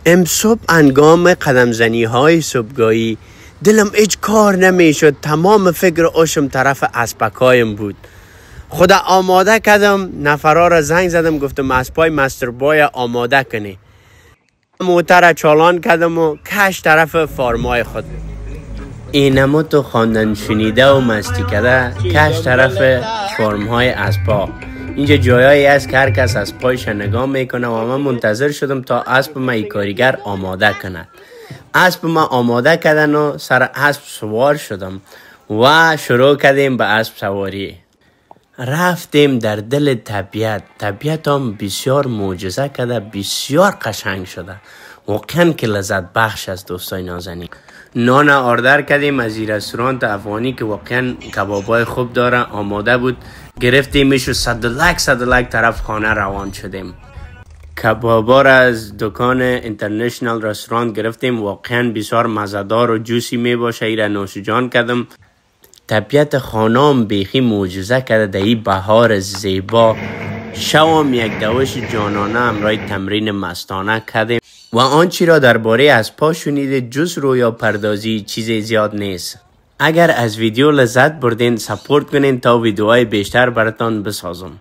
امصبح انگام قدم زنی های صبحگاهی دلم هیچ کار نمیشد. تمام فکر اوشم طرف اسبکایم بود. خدا آماده کردم، نفرا را زنگ زدم، گفتم اسبای مستربای آماده کنی. موتر چالان کردم و کش طرف فارمای خود. اینمو تو خواندن شنیده و مستی کرده کش طرف فارمهای اسبا. اینجا جایایی است که هر کس اسبایش نگاه میکنه و من منتظر شدم تا اسب ما ای کارگر آماده کند. اسب ما آماده کردن و سر اسب سوار شدم و شروع کردیم به اسب سواری. رفتیم در دل طبیعت هم بسیار معجزه کرده، بسیار قشنگ شده، واقعا که لذت بخش است. دوستای نازنین، نان آردر کردیم از این رستوران افغانی که واقعا کبابای خوب داره، آماده بود. گرفتیمش و صدلک طرف خانه روان شدیم. کبابا را از دکان اینترنشنال رستوران گرفتیم، واقعا بسیار مزه‌دار و جوسی می باشه. ایره نوشجان کردم. طبیعت خانم بیخی معجزه کرده در این بهار زیبا. شوام یک دوش جانانه همراه تمرین مستانه کردیم و آنچی را درباره اسب‌ها شنیدید جز رویا پردازی چیز زیاد نیست. اگر از ویدیو لذت بردین سپورت کنین تا ویدیوهای بیشتر براتان بسازم.